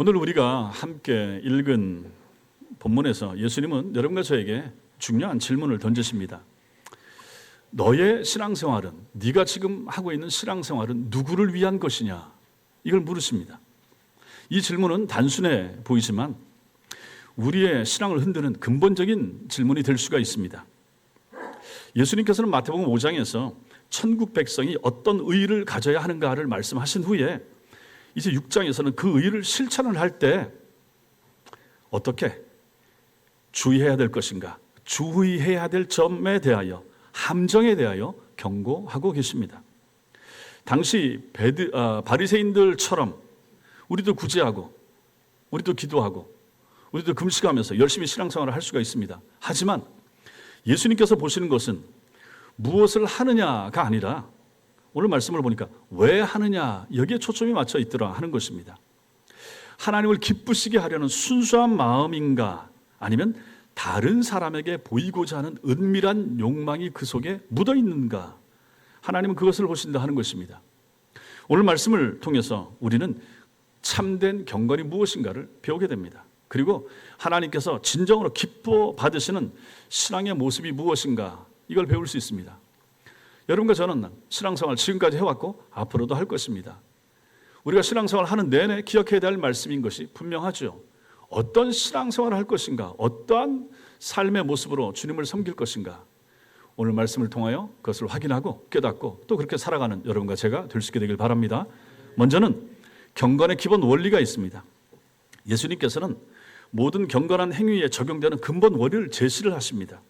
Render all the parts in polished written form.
오늘 우리가 함께 읽은 본문에서 예수님은 여러분과 저에게 중요한 질문을 던지십니다. 너의 신앙생활은, 네가 지금 하고 있는 신앙생활은 누구를 위한 것이냐? 이걸 물으십니다. 이 질문은 단순해 보이지만 우리의 신앙을 흔드는 근본적인 질문이 될 수가 있습니다. 예수님께서는 마태복음 5장에서 천국 백성이 어떤 의의를 가져야 하는가를 말씀하신 후에 이제 6장에서는 그 의의를 실천을 할 때 어떻게 주의해야 될 것인가, 주의해야 될 점에 대하여, 함정에 대하여 경고하고 계십니다. 당시 바리새인들처럼 우리도 구제하고 우리도 기도하고 우리도 금식하면서 열심히 신앙생활을 할 수가 있습니다. 하지만 예수님께서 보시는 것은 무엇을 하느냐가 아니라 오늘 말씀을 보니까 왜 하느냐, 여기에 초점이 맞춰 있더라 하는 것입니다. 하나님을 기쁘시게 하려는 순수한 마음인가, 아니면 다른 사람에게 보이고자 하는 은밀한 욕망이 그 속에 묻어 있는가, 하나님은 그것을 보신다 하는 것입니다. 오늘 말씀을 통해서 우리는 참된 경건이 무엇인가를 배우게 됩니다. 그리고 하나님께서 진정으로 기뻐 받으시는 신앙의 모습이 무엇인가, 이걸 배울 수 있습니다. 여러분과 저는 신앙생활 지금까지 해왔고 앞으로도 할 것입니다. 우리가 신앙생활 하는 내내 기억해야 될 말씀인 것이 분명하죠. 어떤 신앙생활을 할 것인가, 어떠한 삶의 모습으로 주님을 섬길 것인가, 오늘 말씀을 통하여 그것을 확인하고 깨닫고 또 그렇게 살아가는 여러분과 제가 될 수 있게 되길 바랍니다. 먼저는 경건의 기본 원리가 있습니다. 예수님께서는 모든 경건한 행위에 적용되는 근본 원리를 제시를 하십니다.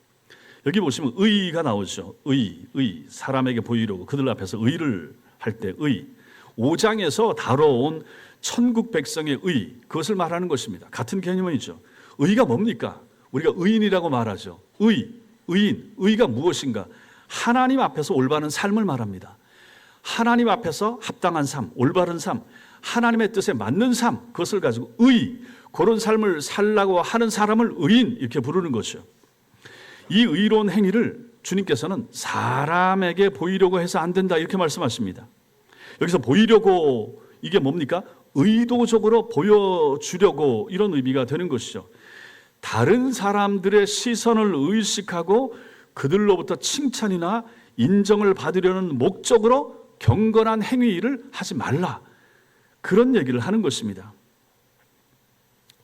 여기 보시면 의가 나오죠. 의, 사람에게 보이려고 그들 앞에서 의를 할 때 의. 5장에서 다뤄온 천국 백성의 의, 그것을 말하는 것입니다. 같은 개념이죠. 의가 뭡니까? 우리가 의인이라고 말하죠. 의인, 의가 무엇인가? 하나님 앞에서 올바른 삶을 말합니다. 하나님 앞에서 합당한 삶, 올바른 삶, 하나님의 뜻에 맞는 삶, 그것을 가지고 그런 삶을 살라고 하는 사람을 의인, 이렇게 부르는 것이죠. 이 의로운 행위를 주님께서는 사람에게 보이려고 해서 안 된다, 이렇게 말씀하십니다. 여기서 보이려고, 이게 뭡니까? 의도적으로 보여주려고, 이런 의미가 되는 것이죠. 다른 사람들의 시선을 의식하고 그들로부터 칭찬이나 인정을 받으려는 목적으로 경건한 행위를 하지 말라, 그런 얘기를 하는 것입니다.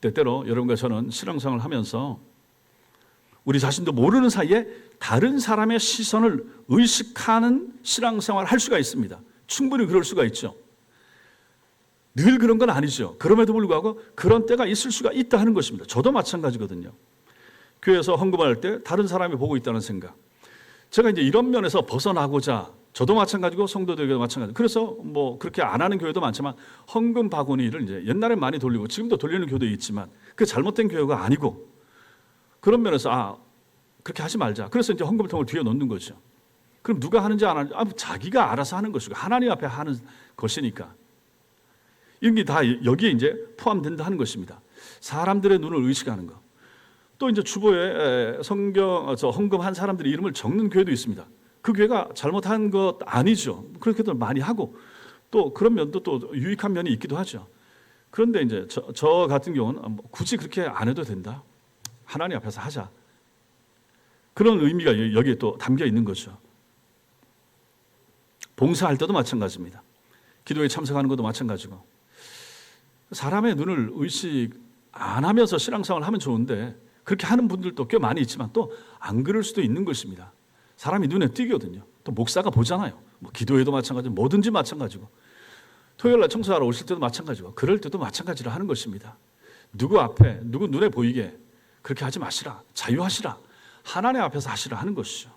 때때로 여러분과 저는 신앙생활을 하면서 우리 자신도 모르는 사이에 다른 사람의 시선을 의식하는 신앙생활을 할 수가 있습니다. 충분히 그럴 수가 있죠. 늘 그런 건 아니죠. 그럼에도 불구하고 그런 때가 있을 수가 있다 하는 것입니다. 저도 마찬가지거든요. 교회에서 헌금할 때 다른 사람이 보고 있다는 생각. 제가 이제 이런 면에서 벗어나고자, 저도 마찬가지고 성도들에게도 마찬가지고, 그래서 뭐 그렇게 안 하는 교회도 많지만 헌금 바구니를 이제 옛날에 많이 돌리고 지금도 돌리는 교회도 있지만 그 잘못된 교회가 아니고, 그런 면에서 그렇게 하지 말자. 그래서 이제 헌금통을 뒤에 놓는 거죠. 그럼 누가 하는지 안 하는지 자기가 알아서 하는 것이고 하나님 앞에 하는 것이니까 이런 게 다 여기에 이제 포함된다 하는 것입니다. 사람들의 눈을 의식하는 거. 또 이제 주보에 헌금한 사람들의 이름을 적는 교회도 있습니다. 그 교회가 잘못한 것 아니죠. 그렇게도 많이 하고 또 그런 면도 또 유익한 면이 있기도 하죠. 그런데 이제 저 같은 경우는 굳이 그렇게 안 해도 된다. 하나님 앞에서 하자. 그런 의미가 여기에 또 담겨 있는 거죠. 봉사할 때도 마찬가지입니다. 기도에 참석하는 것도 마찬가지고. 사람의 눈을 의식 안 하면서 신앙생활을 하면 좋은데 그렇게 하는 분들도 꽤 많이 있지만 또 안 그럴 수도 있는 것입니다. 사람이 눈에 띄거든요. 또 목사가 보잖아요. 뭐 기도회도 마찬가지고 뭐든지 마찬가지고, 토요일날 청소하러 오실 때도 마찬가지고, 그럴 때도 마찬가지로 하는 것입니다. 누구 앞에, 누구 눈에 보이게 그렇게 하지 마시라, 자유하시라, 하나님 앞에서 하시라 하는 것이죠.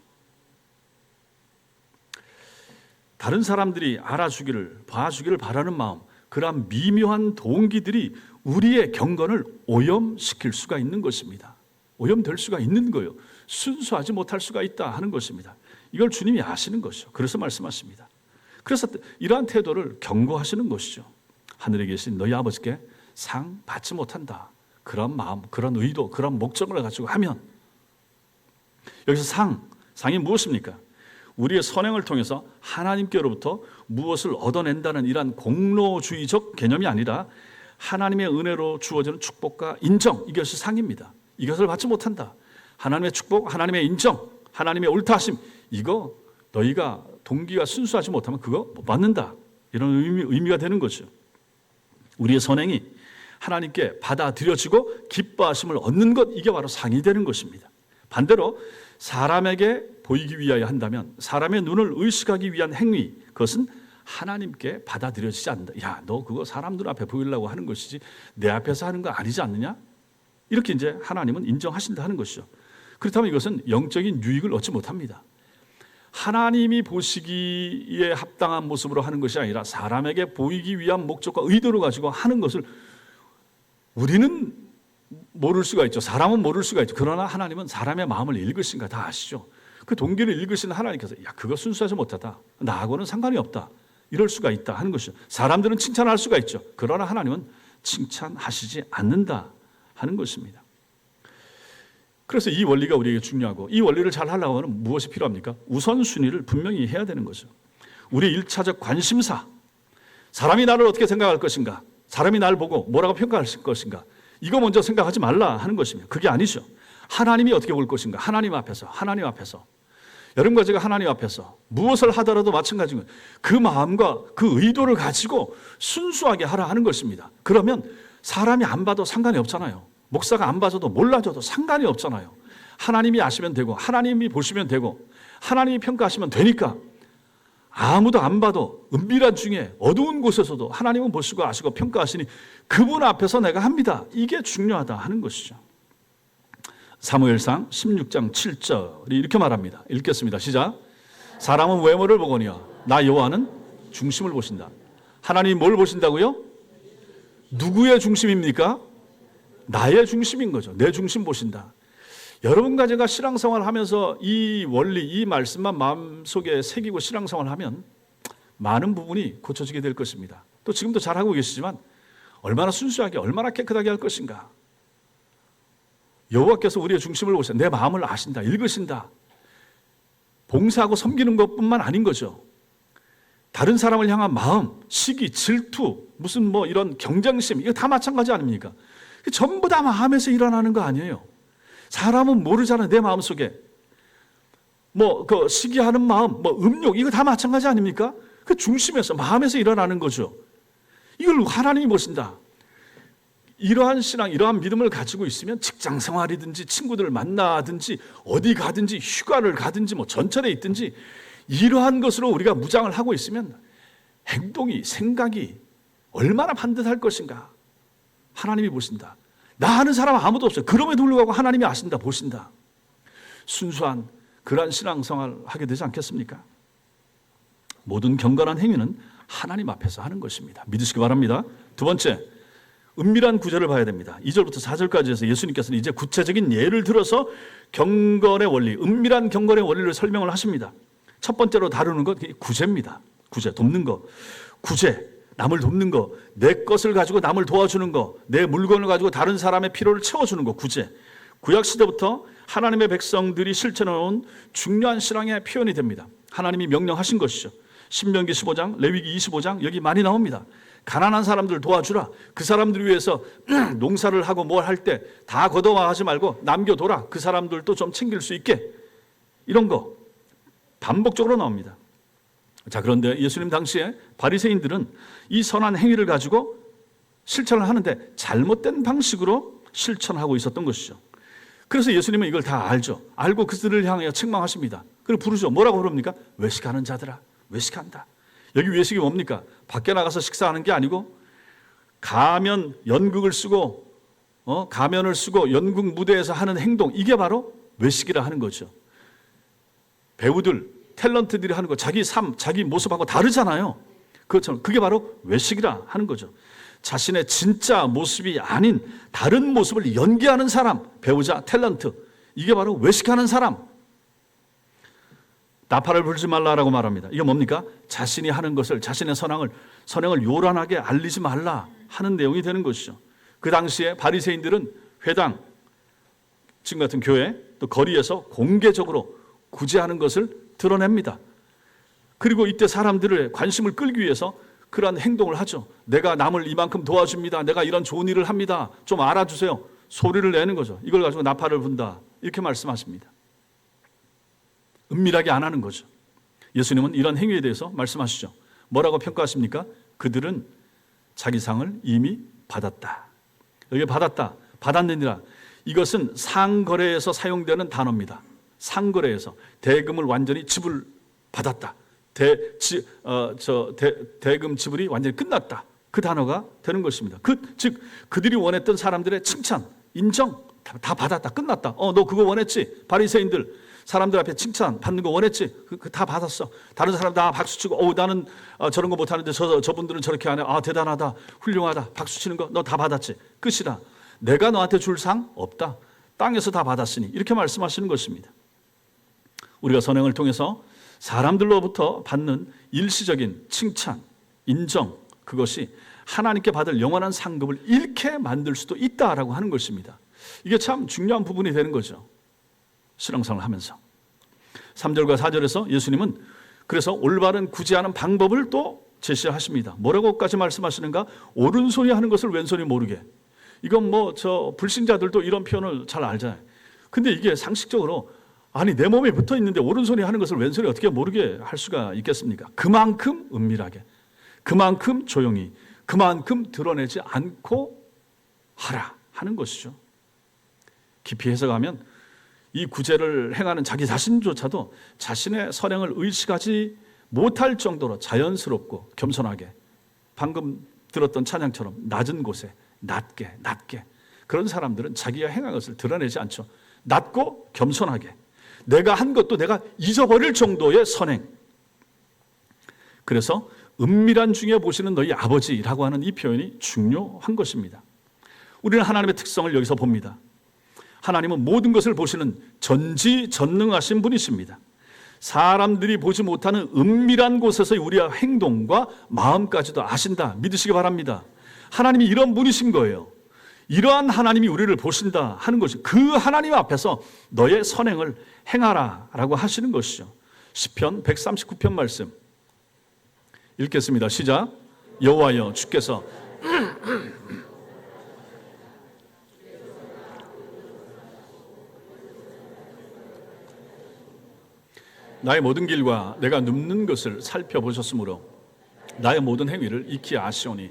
다른 사람들이 알아주기를, 봐주기를 바라는 마음, 그러한 미묘한 동기들이 우리의 경건을 오염시킬 수가 있는 것입니다. 오염될 수가 있는 거예요. 순수하지 못할 수가 있다 하는 것입니다. 이걸 주님이 아시는 것이죠. 그래서 말씀하십니다. 그래서 이러한 태도를 경고하시는 것이죠. 하늘에 계신 너희 아버지께 상 받지 못한다, 그런 마음, 그런 의도, 그런 목적을 가지고 하면, 여기서 상이 무엇입니까? 우리의 선행을 통해서 하나님께로부터 무엇을 얻어낸다는 이러한 공로주의적 개념이 아니라 하나님의 은혜로 주어지는 축복과 인정, 이것이 상입니다. 이것을 받지 못한다. 하나님의 축복, 하나님의 인정, 하나님의 옳다하심, 이거 너희가 동기가 순수하지 못하면 그거 못 받는다. 이런 의미가 되는 거죠. 우리의 선행이 하나님께 받아들여지고 기뻐하심을 얻는 것, 이게 바로 상이 되는 것입니다. 반대로 사람에게 보이기 위하여 한다면, 사람의 눈을 의식하기 위한 행위, 그것은 하나님께 받아들여지지 않는다. 야, 너 그거 사람 눈 앞에 보이려고 하는 것이지 내 앞에서 하는 거 아니지 않느냐? 이렇게 이제 하나님은 인정하신다 하는 것이죠. 그렇다면 이것은 영적인 유익을 얻지 못합니다. 하나님이 보시기에 합당한 모습으로 하는 것이 아니라 사람에게 보이기 위한 목적과 의도를 가지고 하는 것을 우리는 모를 수가 있죠. 사람은 모를 수가 있죠. 그러나 하나님은 사람의 마음을 읽으신 거 다 아시죠. 그 동기를 읽으시는 하나님께서 야, 그거 순수하지 못하다. 나하고는 상관이 없다. 이럴 수가 있다 하는 것이죠. 사람들은 칭찬할 수가 있죠. 그러나 하나님은 칭찬하시지 않는다 하는 것입니다. 그래서 이 원리가 우리에게 중요하고, 이 원리를 잘 하려고 하면 무엇이 필요합니까? 우선순위를 분명히 해야 되는 거죠. 우리의 1차적 관심사, 사람이 나를 어떻게 생각할 것인가, 사람이 나를 보고 뭐라고 평가할 것인가, 이거 먼저 생각하지 말라 하는 것입니다. 그게 아니죠. 하나님이 어떻게 볼 것인가, 하나님 앞에서 여러분과 제가 하나님 앞에서 무엇을 하더라도 마찬가지고 그 마음과 그 의도를 가지고 순수하게 하라 하는 것입니다. 그러면 사람이 안 봐도 상관이 없잖아요. 목사가 안 봐줘도 몰라줘도 상관이 없잖아요. 하나님이 아시면 되고, 하나님이 보시면 되고, 하나님이 평가하시면 되니까 아무도 안 봐도 은밀한 중에 어두운 곳에서도 하나님은 보시고 아시고 평가하시니 그분 앞에서 내가 합니다. 이게 중요하다 하는 것이죠. 사무엘상 16장 7절이 이렇게 말합니다. 읽겠습니다. 시작. 사람은 외모를 보거니와 나 여호와는 중심을 보신다. 하나님이 뭘 보신다고요? 누구의 중심입니까? 나의 중심인 거죠. 내 중심 보신다. 여러분과 제가 신앙생활을 하면서 이 원리, 이 말씀만 마음속에 새기고 신앙생활을 하면 많은 부분이 고쳐지게 될 것입니다. 또 지금도 잘하고 계시지만 얼마나 순수하게, 얼마나 깨끗하게 할 것인가. 여호와께서 우리의 중심을 보신다. 내 마음을 아신다. 읽으신다. 봉사하고 섬기는 것뿐만 아닌 거죠. 다른 사람을 향한 마음, 시기, 질투, 무슨 뭐 이런 경쟁심, 이거 다 마찬가지 아닙니까? 전부 다 마음에서 일어나는 거 아니에요. 사람은 모르잖아요. 내 마음속에 뭐 그 시기하는 마음, 뭐 음욕, 이거 다 마찬가지 아닙니까? 그 중심에서, 마음에서 일어나는 거죠. 이걸 하나님이 보신다. 이러한 신앙, 이러한 믿음을 가지고 있으면 직장 생활이든지 친구들을 만나든지 어디 가든지 휴가를 가든지 뭐 전철에 있든지 이러한 것으로 우리가 무장을 하고 있으면 행동이, 생각이 얼마나 반듯할 것인가. 하나님이 보신다. 나 아는 사람 아무도 없어요. 그럼에도 불구하고 하나님이 아신다, 보신다. 순수한 그러한 신앙생활을 하게 되지 않겠습니까? 모든 경건한 행위는 하나님 앞에서 하는 것입니다. 믿으시기 바랍니다. 두 번째, 은밀한 구절을 봐야 됩니다. 2절부터 4절까지 해서 예수님께서는 이제 구체적인 예를 들어서 경건의 원리, 은밀한 경건의 원리를 설명을 하십니다. 첫 번째로 다루는 것, 구제입니다. 구제, 돕는 것. 구제, 남을 돕는 거, 내 것을 가지고 남을 도와주는 거, 내 물건을 가지고 다른 사람의 필요를 채워주는 거, 구제. 구약시대부터 하나님의 백성들이 실천해온 중요한 신앙의 표현이 됩니다. 하나님이 명령하신 것이죠. 신명기 15장, 레위기 25장, 여기 많이 나옵니다. 가난한 사람들 도와주라. 그 사람들 위해서 농사를 하고 뭘 할 때 다 걷어와하지 말고 남겨둬라. 그 사람들도 좀 챙길 수 있게. 이런 거 반복적으로 나옵니다. 자, 그런데 예수님 당시에 바리새인들은 이 선한 행위를 가지고 실천을 하는데 잘못된 방식으로 실천하고 있었던 것이죠. 그래서 예수님은 이걸 다 알죠. 알고 그들을 향하여 책망하십니다. 그리고 부르죠. 뭐라고 부릅니까? 외식하는 자들아. 외식한다. 여기 외식이 뭡니까? 밖에 나가서 식사하는 게 아니고 가면, 연극을 쓰고 가면을 쓰고 연극 무대에서 하는 행동, 이게 바로 외식이라 하는 거죠. 배우들, 탤런트들이 하는 거, 자기 삶, 자기 모습하고 다르잖아요. 그것처럼 그게 바로 외식이라 하는 거죠. 자신의 진짜 모습이 아닌 다른 모습을 연기하는 사람, 배우자, 탤런트, 이게 바로 외식하는 사람. 나팔을 불지 말라라고 말합니다. 이게 뭡니까? 자신이 하는 것을, 자신의 선행을 요란하게 알리지 말라 하는 내용이 되는 것이죠. 그 당시에 바리새인들은 회당, 지금 같은 교회, 또 거리에서 공개적으로 구제하는 것을 드러냅니다. 그리고 이때 사람들의 관심을 끌기 위해서 그러한 행동을 하죠. 내가 남을 이만큼 도와줍니다. 내가 이런 좋은 일을 합니다. 좀 알아주세요. 소리를 내는 거죠. 이걸 가지고 나팔을 분다. 이렇게 말씀하십니다. 은밀하게 안 하는 거죠. 예수님은 이런 행위에 대해서 말씀하시죠. 뭐라고 평가하십니까? 그들은 자기 상을 이미 받았다. 여기 받았다, 받았느니라. 이것은 상거래에서 사용되는 단어입니다. 상거래에서 대금을 완전히 지불 받았다. 대금 지불이 완전히 끝났다. 그 단어가 되는 것입니다. 즉 그들이 원했던 사람들의 칭찬, 인정 다 받았다. 끝났다. 너 그거 원했지? 바리새인들 사람들 앞에 칭찬 받는 거 원했지? 다 받았어. 다른 사람 다 박수 치고 나는 저런 거 못하는데 저분들은 저렇게 하네. 대단하다. 훌륭하다. 박수 치는 거 너 다 받았지? 끝이다. 내가 너한테 줄 상 없다. 땅에서 다 받았으니 이렇게 말씀하시는 것입니다. 우리가 선행을 통해서 사람들로부터 받는 일시적인 칭찬, 인정, 그것이 하나님께 받을 영원한 상급을 잃게 만들 수도 있다라고 하는 것입니다. 이게 참 중요한 부분이 되는 거죠. 신앙생활을 하면서 3절과 4절에서 예수님은 그래서 올바른 구제하는 방법을 또 제시하십니다. 뭐라고까지 말씀하시는가? 오른손이 하는 것을 왼손이 모르게. 이건 불신자들도 이런 표현을 잘 알잖아요. 근데 이게 상식적으로 내 몸에 붙어 있는데 오른손이 하는 것을 왼손이 어떻게 모르게 할 수가 있겠습니까? 그만큼 은밀하게, 그만큼 조용히, 그만큼 드러내지 않고 하라 하는 것이죠. 깊이 해석하면 이 구제를 행하는 자기 자신조차도 자신의 선행을 의식하지 못할 정도로 자연스럽고 겸손하게, 방금 들었던 찬양처럼 낮은 곳에 낮게 그런 사람들은 자기가 행한 것을 드러내지 않죠. 낮고 겸손하게 내가 한 것도 내가 잊어버릴 정도의 선행. 그래서 은밀한 중에 보시는 너희 아버지라고 하는 이 표현이 중요한 것입니다. 우리는 하나님의 특성을 여기서 봅니다. 하나님은 모든 것을 보시는 전지전능하신 분이십니다. 사람들이 보지 못하는 은밀한 곳에서 우리의 행동과 마음까지도 아신다. 믿으시기 바랍니다. 하나님이 이런 분이신 거예요. 이러한 하나님이 우리를 보신다 하는 것이 그 하나님 앞에서 너의 선행을 행하라 라고 하시는 것이죠. 시편 139편 말씀 읽겠습니다. 시작. 여호와여 주께서 나의 모든 길과 내가 눕는 것을 살펴보셨으므로 나의 모든 행위를 익히 아시오니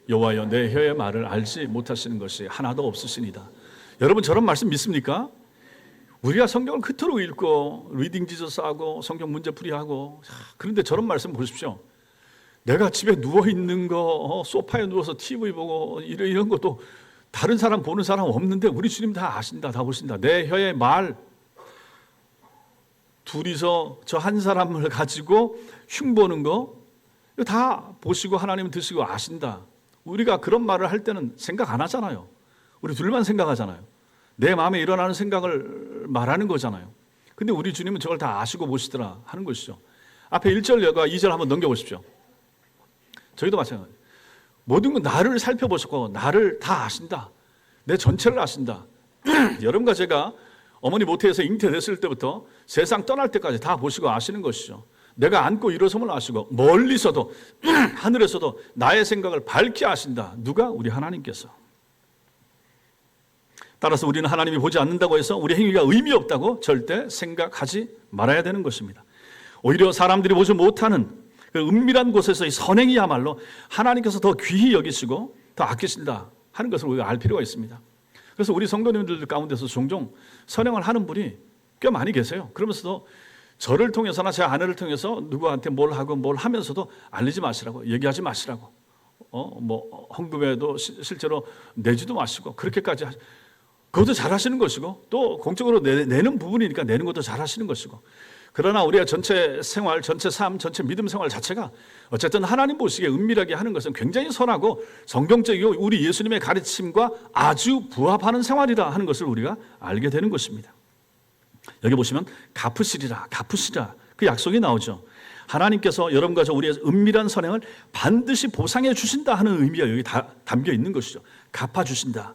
여호와여 내 혀의 말을 알지 못하시는 것이 하나도 없으시니다. 여러분 저런 말씀 믿습니까? 우리가 성경을 그토록 읽고 리딩 지저스 하고 성경 문제풀이하고 그런데 저런 말씀 보십시오. 내가 집에 누워있는 거 소파에 누워서 TV 보고 이런 것도 다른 사람 보는 사람 없는데 우리 주님 다 아신다. 다 보신다. 내 혀의 말 둘이서 저 한 사람을 가지고 흉보는 거 이거 다 보시고 하나님은 드시고 아신다. 우리가 그런 말을 할 때는 생각 안 하잖아요. 우리 둘만 생각하잖아요. 내 마음에 일어나는 생각을 말하는 거잖아요. 근데 우리 주님은 저걸 다 아시고 보시더라 하는 것이죠. 앞에 1절과 2절 한번 넘겨보십시오. 저희도 마찬가지예요. 모든 건 나를 살펴보셨고 나를 다 아신다. 내 전체를 아신다. 여러분과 제가 어머니 모태에서 잉태됐을 때부터 세상 떠날 때까지 다 보시고 아시는 것이죠. 내가 앉고 일어섬을 아시고 멀리서도 하늘에서도 나의 생각을 밝히 아신다. 누가? 우리 하나님께서. 따라서 우리는 하나님이 보지 않는다고 해서 우리 행위가 의미 없다고 절대 생각하지 말아야 되는 것입니다. 오히려 사람들이 보지 못하는 그 은밀한 곳에서의 선행이야말로 하나님께서 더 귀히 여기시고 더 아끼신다 하는 것을 우리가 알 필요가 있습니다. 그래서 우리 성도님들 가운데서 종종 선행을 하는 분이 꽤 많이 계세요. 그러면서도 저를 통해서나 제 아내를 통해서 누구한테 뭘 하고 뭘 하면서도 알리지 마시라고, 얘기하지 마시라고, 헌금에도 실제로 내지도 마시고 그렇게까지 그것도 잘하시는 것이고 또 공적으로 내는 부분이니까 내는 것도 잘하시는 것이고. 그러나 우리가 전체 생활, 전체 삶, 전체 믿음 생활 자체가 어쨌든 하나님 보시기에 은밀하게 하는 것은 굉장히 선하고 성경적이고 우리 예수님의 가르침과 아주 부합하는 생활이다 하는 것을 우리가 알게 되는 것입니다. 여기 보시면 갚으시리라 그 약속이 나오죠. 하나님께서 여러분과 저 우리의 은밀한 선행을 반드시 보상해 주신다 하는 의미가 여기 다 담겨 있는 것이죠. 갚아주신다.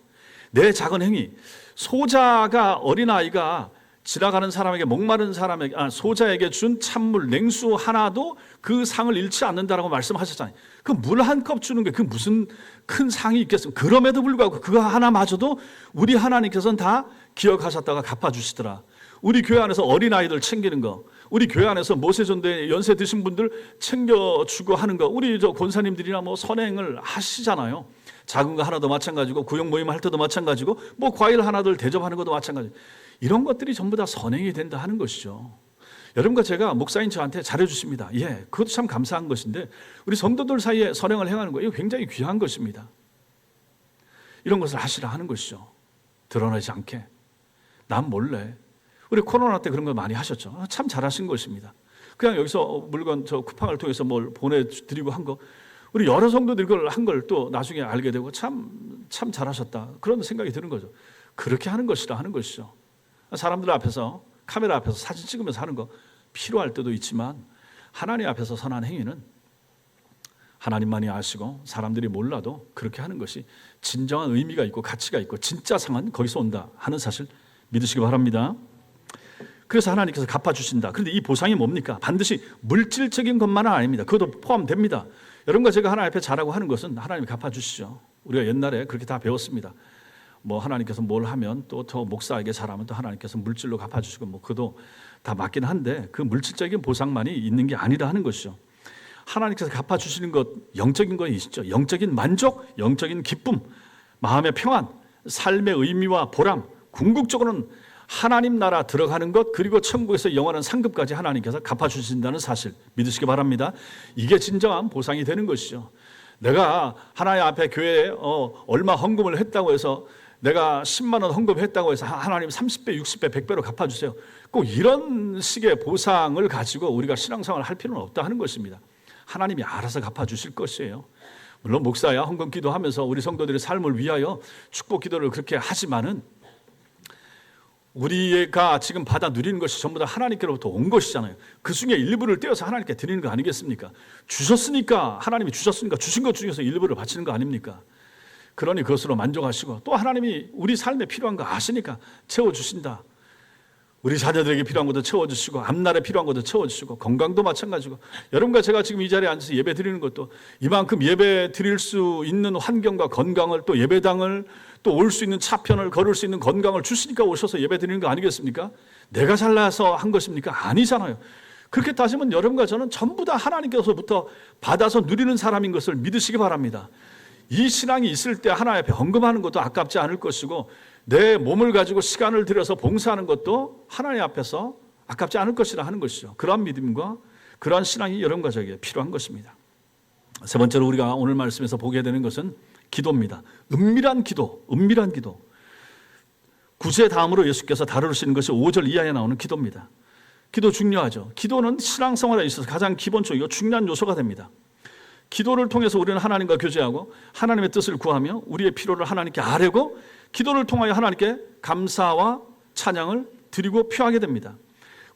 내 작은 행위, 소자가 어린아이가 지나가는 사람에게, 목마른 사람에게, 소자에게 준 찬물, 냉수 하나도 그 상을 잃지 않는다라고 말씀하셨잖아요. 그 물 한 컵 주는 게 그 무슨 큰 상이 있겠습니까? 그럼에도 불구하고 그거 하나마저도 우리 하나님께서는 다 기억하셨다가 갚아주시더라. 우리 교회 안에서 어린아이들 챙기는 거, 우리 교회 안에서 모세전도에 연세 드신 분들 챙겨주고 하는 거, 우리 저 권사님들이나 뭐 선행을 하시잖아요. 작은 거 하나도 마찬가지고, 구역 모임 할 때도 마찬가지고, 뭐 과일 하나들 대접하는 것도 마찬가지고, 이런 것들이 전부 다 선행이 된다 하는 것이죠. 여러분과 제가 목사인 저한테 잘해주십니다. 예, 그것도 참 감사한 것인데, 우리 성도들 사이에 선행을 행하는 거, 이거 굉장히 귀한 것입니다. 이런 것을 하시라 하는 것이죠. 드러나지 않게, 남 몰래. 우리 코로나 때 그런 거 많이 하셨죠. 참 잘하신 것입니다. 그냥 여기서 물건 저 쿠팡을 통해서 뭘 보내드리고 한 거, 우리 여러 성도들이 그걸 한 걸 또 나중에 알게 되고 참 잘하셨다, 그런 생각이 드는 거죠. 그렇게 하는 것이라 하는 것이죠. 사람들 앞에서, 카메라 앞에서 사진 찍으면서 하는 거 필요할 때도 있지만, 하나님 앞에서 선한 행위는 하나님만이 아시고 사람들이 몰라도 그렇게 하는 것이 진정한 의미가 있고 가치가 있고 진짜 상은 거기서 온다 하는 사실 믿으시기 바랍니다. 그래서 하나님께서 갚아주신다. 그런데 이 보상이 뭡니까? 반드시 물질적인 것만은 아닙니다. 그것도 포함됩니다. 여러분과 제가 하나님 앞에 잘하고 하는 것은 하나님이 갚아주시죠. 우리가 옛날에 그렇게 다 배웠습니다. 뭐 하나님께서 뭘 하면 또 더 목사에게 잘하면 또 하나님께서 물질로 갚아주시고, 뭐 그도 다 맞긴 한데 그 물질적인 보상만이 있는 게 아니라 하는 것이죠. 하나님께서 갚아주시는 것, 영적인 것이 있죠. 영적인 만족, 영적인 기쁨, 마음의 평안, 삶의 의미와 보람, 궁극적으로는 하나님 나라 들어가는 것, 그리고 천국에서 영원한 상급까지 하나님께서 갚아주신다는 사실 믿으시기 바랍니다. 이게 진정한 보상이 되는 것이죠. 내가 하나님 앞에 교회에 얼마 헌금을 했다고 해서, 내가 10만 원 헌금했다고 해서 하나님 30배, 60배, 100배로 갚아주세요, 꼭 이런 식의 보상을 가지고 우리가 신앙생활을 할 필요는 없다 하는 것입니다. 하나님이 알아서 갚아주실 것이에요. 물론 목사야 헌금 기도하면서 우리 성도들의 삶을 위하여 축복 기도를 그렇게 하지만은, 우리가 지금 받아 누리는 것이 전부 다 하나님께로부터 온 것이잖아요. 그 중에 일부를 떼어서 하나님께 드리는 거 아니겠습니까? 주셨으니까, 하나님이 주셨으니까 주신 것 중에서 일부를 바치는 거 아닙니까? 그러니 그것으로 만족하시고, 또 하나님이 우리 삶에 필요한 거 아시니까 채워주신다. 우리 자녀들에게 필요한 것도 채워주시고, 앞날에 필요한 것도 채워주시고, 건강도 마찬가지고, 여러분과 제가 지금 이 자리에 앉아서 예배 드리는 것도 이만큼 예배 드릴 수 있는 환경과 건강을, 또 예배당을, 또 올 수 있는 차편을, 걸을 수 있는 건강을 주시니까 오셔서 예배 드리는 거 아니겠습니까? 내가 잘나서 한 것입니까? 아니잖아요. 그렇게 따지면 여러분과 저는 전부 다 하나님께서부터 받아서 누리는 사람인 것을 믿으시기 바랍니다. 이 신앙이 있을 때 하나님 앞에 헌금하는 것도 아깝지 않을 것이고, 내 몸을 가지고 시간을 들여서 봉사하는 것도 하나님 앞에서 아깝지 않을 것이라 하는 것이죠. 그러한 믿음과 그러한 신앙이 여러분과 저에게 필요한 것입니다. 세 번째로 우리가 오늘 말씀에서 보게 되는 것은 기도입니다. 은밀한 기도, 은밀한 기도. 구제 다음으로 예수께서 다루시는 것이 5절 이하에 나오는 기도입니다. 기도 중요하죠. 기도는 신앙생활에 있어서 가장 기본적이고 중요한 요소가 됩니다. 기도를 통해서 우리는 하나님과 교제하고 하나님의 뜻을 구하며 우리의 필요를 하나님께 아뢰고, 기도를 통하여 하나님께 감사와 찬양을 드리고 표하게 됩니다.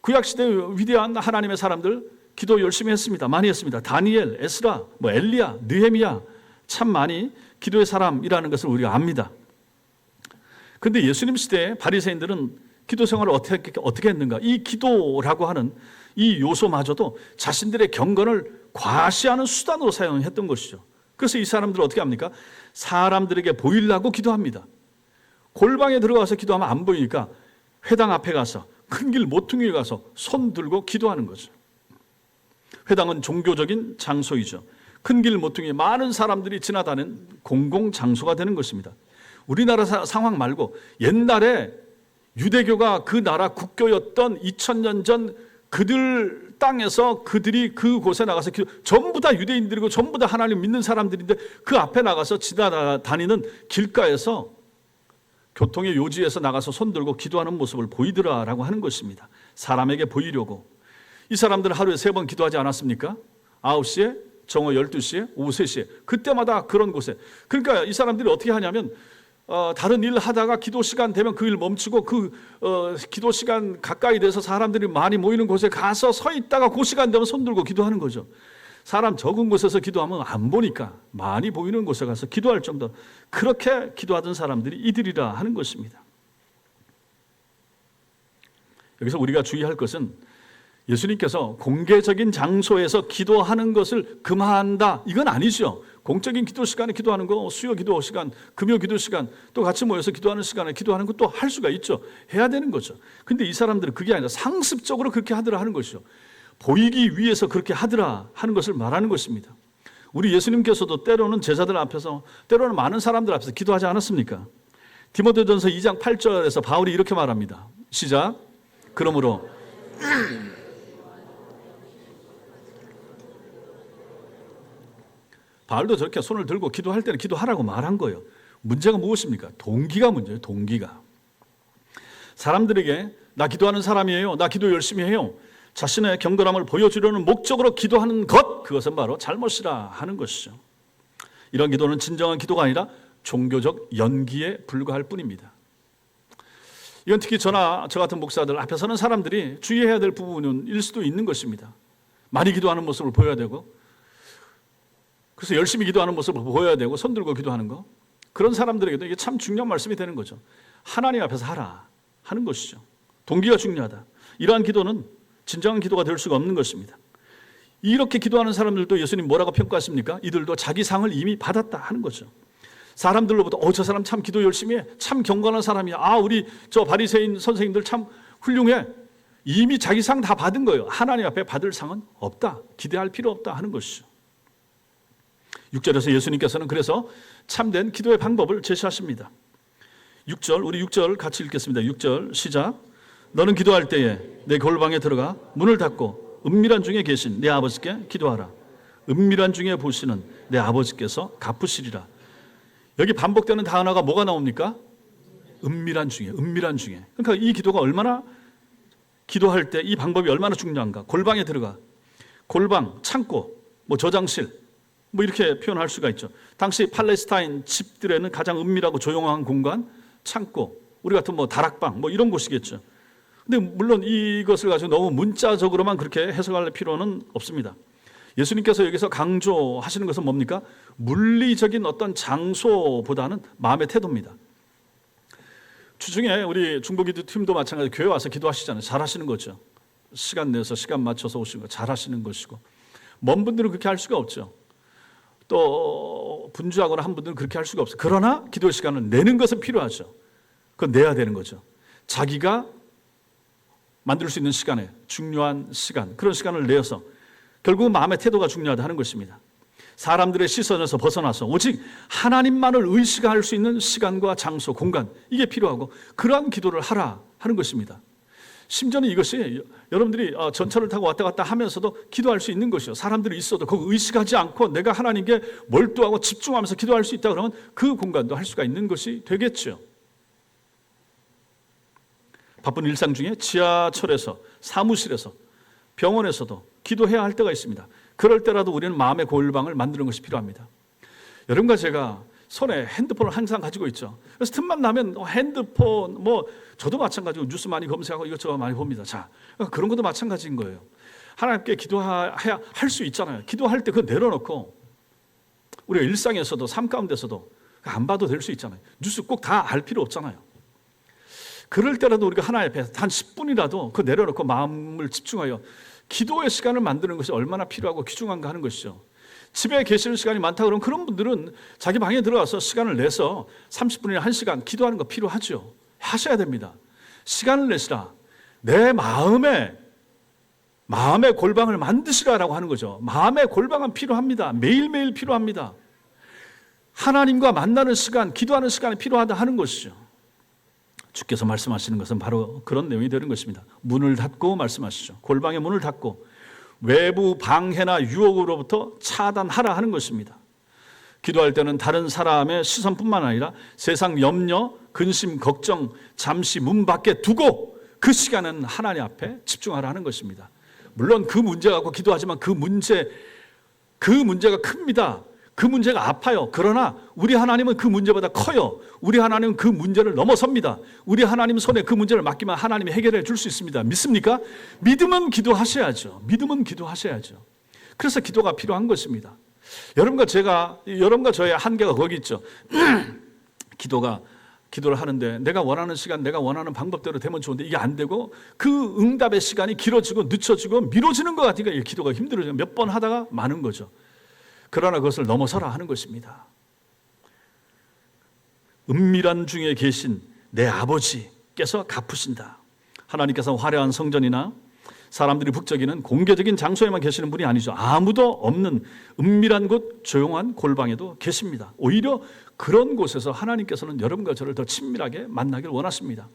구약시대 위대한 하나님의 사람들 기도 열심히 했습니다. 많이 했습니다. 다니엘, 에스라, 엘리야, 느헤미야, 참 많이 기도의 사람이라는 것을 우리가 압니다. 그런데 예수님 시대에 바리새인들은 기도 생활을 어떻게 했는가? 이 기도라고 하는 이 요소마저도 자신들의 경건을 과시하는 수단으로 사용했던 것이죠. 그래서 이 사람들은 어떻게 합니까? 사람들에게 보이려고 기도합니다. 골방에 들어가서 기도하면 안 보이니까 회당 앞에 가서, 큰 길 모퉁이에 가서 손 들고 기도하는 거죠. 회당은 종교적인 장소이죠. 큰 길 모퉁이에 많은 사람들이 지나다니는 공공장소가 되는 것입니다. 우리나라 상황 말고 옛날에 유대교가 그 나라 국교였던 2000년 전 그들 땅에서 그들이 그곳에 나가서 전부 다 유대인들이고 전부 다 하나님 믿는 사람들인데, 그 앞에 나가서 지나다니는 길가에서 교통의 요지에서 나가서 손들고 기도하는 모습을 보이더라라고 하는 것입니다. 사람에게 보이려고. 이 사람들은 하루에 3번 기도하지 않았습니까? 9시에, 정오 12시에, 오후 3시에. 그때마다 그런 곳에. 그러니까 이 사람들이 어떻게 하냐면, 다른 일 하다가 기도 시간 되면 그 일 멈추고, 기도 시간 가까이 돼서 사람들이 많이 모이는 곳에 가서 서 있다가 그 시간 되면 손 들고 기도하는 거죠. 사람 적은 곳에서 기도하면 안 보니까 많이 보이는 곳에 가서 기도할 정도, 그렇게 기도하던 사람들이 이들이라 하는 것입니다. 여기서 우리가 주의할 것은 예수님께서 공개적인 장소에서 기도하는 것을 금한다, 이건 아니죠. 공적인 기도 시간에 기도하는 거, 수요 기도 시간, 금요 기도 시간, 또 같이 모여서 기도하는 시간에 기도하는 것도 할 수가 있죠. 해야 되는 거죠. 근데 이 사람들은 그게 아니라 상습적으로 그렇게 하더라 하는 것이죠. 보이기 위해서 그렇게 하더라 하는 것을 말하는 것입니다. 우리 예수님께서도 때로는 제자들 앞에서, 때로는 많은 사람들 앞에서 기도하지 않았습니까? 디모데전서 2장 8절에서 바울이 이렇게 말합니다. 시작. 그러므로 바울도 저렇게 손을 들고 기도할 때는 기도하라고 말한 거예요. 문제가 무엇입니까? 동기가 문제예요. 동기가. 사람들에게 나 기도하는 사람이에요, 나 기도 열심히 해요, 자신의 경건함을 보여주려는 목적으로 기도하는 것, 그것은 바로 잘못이라 하는 것이죠. 이런 기도는 진정한 기도가 아니라 종교적 연기에 불과할 뿐입니다. 이건 특히 저 같은 목사들 앞에 서는 사람들이 주의해야 될 부분일 수도 있는 것입니다. 많이 기도하는 모습을 보여야 되고, 그래서 열심히 기도하는 모습을 보여야 되고, 손 들고 기도하는 거, 그런 사람들에게도 이게 참 중요한 말씀이 되는 거죠. 하나님 앞에서 하라 하는 것이죠. 동기가 중요하다. 이러한 기도는 진정한 기도가 될 수가 없는 것입니다. 이렇게 기도하는 사람들도 예수님 뭐라고 평가하십니까? 이들도 자기 상을 이미 받았다 하는 거죠. 사람들로부터 저 사람 참 기도 열심히 해, 참 경건한 사람이야, 우리 저 바리새인 선생님들 참 훌륭해, 이미 자기 상 다 받은 거예요. 하나님 앞에 받을 상은 없다, 기대할 필요 없다 하는 것이죠. 6절에서 예수님께서는 그래서 참된 기도의 방법을 제시하십니다. 6절, 우리 6절 같이 읽겠습니다. 6절 시작. 너는 기도할 때에 내 골방에 들어가 문을 닫고 은밀한 중에 계신 내 아버지께 기도하라. 은밀한 중에 보시는 내 아버지께서 갚으시리라. 여기 반복되는 단어가 뭐가 나옵니까? 은밀한 중에, 은밀한 중에. 그러니까 이 기도가 얼마나, 기도할 때 이 방법이 얼마나 중요한가. 골방에 들어가, 골방, 창고, 저장실, 이렇게 표현할 수가 있죠. 당시 팔레스타인 집들에는 가장 은밀하고 조용한 공간, 창고, 우리 같은 다락방 이런 곳이겠죠. 근데 물론 이것을 가지고 너무 문자적으로만 그렇게 해석할 필요는 없습니다. 예수님께서 여기서 강조하시는 것은 뭡니까? 물리적인 어떤 장소보다는 마음의 태도입니다. 주중에 우리 중보기도 팀도 마찬가지로 교회 와서 기도하시잖아요. 잘하시는 거죠. 시간 내서 시간 맞춰서 오시는 거 잘하시는 것이고, 먼 분들은 그렇게 할 수가 없죠. 또 분주하거나 한 분들은 그렇게 할 수가 없어요. 그러나 기도 시간을 내는 것은 필요하죠. 그건 내야 되는 거죠. 자기가 만들 수 있는 시간에, 중요한 시간, 그런 시간을 내어서 결국은 마음의 태도가 중요하다 하는 것입니다. 사람들의 시선에서 벗어나서 오직 하나님만을 의식할 수 있는 시간과 장소, 공간, 이게 필요하고, 그러한 기도를 하라 하는 것입니다. 심지어는 이것이 여러분들이 전철을 타고 왔다 갔다 하면서도 기도할 수 있는 것이요. 사람들이 있어도 거기 의식하지 않고 내가 하나님께 몰두하고 집중하면서 기도할 수 있다 그러면 그 공간도 할 수가 있는 것이 되겠죠. 바쁜 일상 중에 지하철에서, 사무실에서, 병원에서도 기도해야 할 때가 있습니다. 그럴 때라도 우리는 마음의 골방을 만드는 것이 필요합니다. 여러분과 제가 손에 핸드폰을 항상 가지고 있죠. 그래서 틈만 나면 핸드폰, 저도 마찬가지고 뉴스 많이 검색하고 이것저것 많이 봅니다. 자, 그런 것도 마찬가지인 거예요. 하나님께 기도해야 할 수 있잖아요. 기도할 때 그거 내려놓고 우리가 일상에서도, 삶 가운데서도 안 봐도 될 수 있잖아요. 뉴스 꼭 다 알 필요 없잖아요. 그럴 때라도 우리가 하나님 앞에 단 10분이라도 그거 내려놓고 마음을 집중하여 기도의 시간을 만드는 것이 얼마나 필요하고 귀중한가 하는 것이죠. 집에 계시는 시간이 많다 그러면 그런 분들은 자기 방에 들어가서 시간을 내서 30분이나 1시간 기도하는 거 필요하죠. 하셔야 됩니다. 시간을 내시라. 내 마음의 골방을 만드시라라고 하는 거죠. 마음의 골방은 필요합니다. 매일매일 필요합니다. 하나님과 만나는 시간, 기도하는 시간이 필요하다 하는 것이죠. 주께서 말씀하시는 것은 바로 그런 내용이 되는 것입니다. 문을 닫고 말씀하시죠. 골방의 문을 닫고 외부 방해나 유혹으로부터 차단하라 하는 것입니다. 기도할 때는 다른 사람의 시선뿐만 아니라 세상 염려, 근심, 걱정 잠시 문 밖에 두고 그 시간은 하나님 앞에 집중하라 하는 것입니다. 물론 그 문제 갖고 기도하지만 그 문제가 큽니다. 그 문제가 아파요. 그러나 우리 하나님은 그 문제보다 커요. 우리 하나님은 그 문제를 넘어섭니다. 우리 하나님 손에 그 문제를 맡기면 하나님이 해결해 줄 수 있습니다. 믿습니까? 믿으면 기도하셔야죠. 믿으면 기도하셔야죠. 그래서 기도가 필요한 것입니다. 여러분과 저의 한계가 거기 있죠. 기도가 기도를 하는데 내가 원하는 시간, 내가 원하는 방법대로 되면 좋은데 이게 안 되고 그 응답의 시간이 길어지고 늦춰지고 미뤄지는 것 같으니까 이 기도가 힘들어져요. 몇 번 하다가 마는 거죠. 그러나 그것을 넘어서라 하는 것입니다. 은밀한 중에 계신 내 아버지께서 갚으신다. 하나님께서 화려한 성전이나 사람들이 북적이는 공개적인 장소에만 계시는 분이 아니죠. 아무도 없는 은밀한 곳, 조용한 골방에도 계십니다. 오히려 그런 곳에서 하나님께서는 여러분과 저를 더 친밀하게 만나길 원하십니다.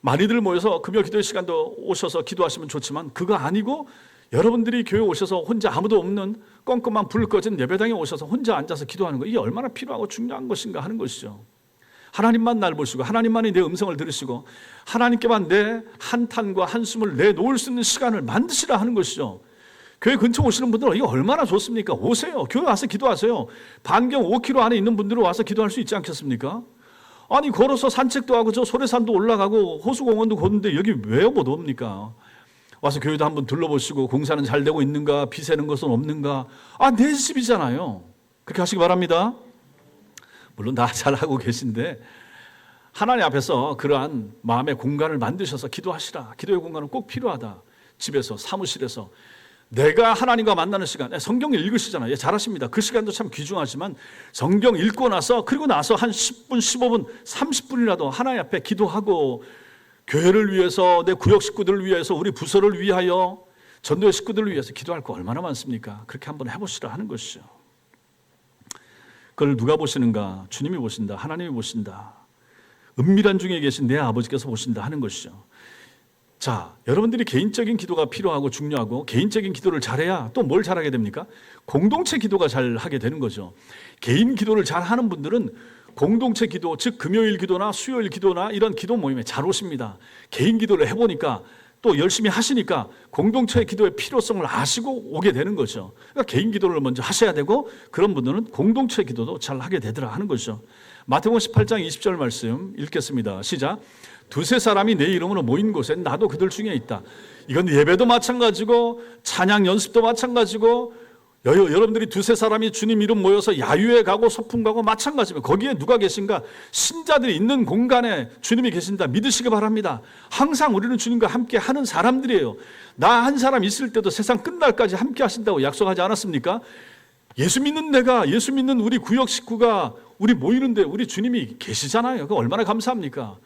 많이들 모여서 금요 기도의 시간도 오셔서 기도하시면 좋지만 그거 아니고 여러분들이 교회 오셔서 혼자 아무도 없는 껌껌한 불 꺼진 예배당에 오셔서 혼자 앉아서 기도하는 거, 이게 얼마나 필요하고 중요한 것인가 하는 것이죠. 하나님만 날 보시고 하나님만이 내 음성을 들으시고 하나님께만 내 한탄과 한숨을 내놓을 수 있는 시간을 만드시라 하는 것이죠. 교회 근처 오시는 분들은 이거 얼마나 좋습니까? 오세요. 교회 와서 기도하세요. 반경 5km 안에 있는 분들은 와서 기도할 수 있지 않겠습니까? 아니 걸어서 산책도 하고 저 소래산도 올라가고 호수공원도 걷는데 여기 왜 못 옵니까? 와서 교회도 한번 둘러보시고 공사는 잘 되고 있는가, 비 새는 것은 없는가. 내 집이잖아요. 그렇게 하시기 바랍니다. 물론 다 잘하고 계신데 하나님 앞에서 그러한 마음의 공간을 만드셔서 기도하시라. 기도의 공간은 꼭 필요하다. 집에서, 사무실에서 내가 하나님과 만나는 시간, 성경 읽으시잖아요. 잘하십니다. 그 시간도 참 귀중하지만 성경 읽고 나서 그리고 나서 한 10분, 15분, 30분이라도 하나님 앞에 기도하고 교회를 위해서, 내 구역 식구들을 위해서, 우리 부서를 위하여, 전도의 식구들을 위해서 기도할 거 얼마나 많습니까? 그렇게 한번 해보시라 하는 것이죠. 그걸 누가 보시는가? 주님이 보신다. 하나님이 보신다. 은밀한 중에 계신 내 아버지께서 보신다 하는 것이죠. 자, 여러분들이 개인적인 기도가 필요하고 중요하고 개인적인 기도를 잘해야 또 뭘 잘하게 됩니까? 공동체 기도가 잘하게 되는 거죠. 개인 기도를 잘하는 분들은 공동체 기도, 즉 금요일 기도나 수요일 기도나 이런 기도 모임에 잘 오십니다. 개인 기도를 해보니까 또 열심히 하시니까 공동체 기도의 필요성을 아시고 오게 되는 거죠. 그러니까 개인 기도를 먼저 하셔야 되고 그런 분들은 공동체 기도도 잘 하게 되더라 하는 거죠. 마태복음 18장 20절 말씀 읽겠습니다. 시작. 두세 사람이 내 이름으로 모인 곳에 나도 그들 중에 있다. 이건 예배도 마찬가지고 찬양 연습도 마찬가지고 여러분들이 두세 사람이 주님 이름 모여서 야유회 가고 소풍 가고 마찬가지입니다. 거기에 누가 계신가? 신자들이 있는 공간에 주님이 계신다 믿으시기 바랍니다. 항상 우리는 주님과 함께 하는 사람들이에요. 나 한 사람 있을 때도 세상 끝날까지 함께 하신다고 약속하지 않았습니까? 예수 믿는 내가, 예수 믿는 우리 구역 식구가 우리 모이는데 우리 주님이 계시잖아요. 그거 얼마나 감사합니까?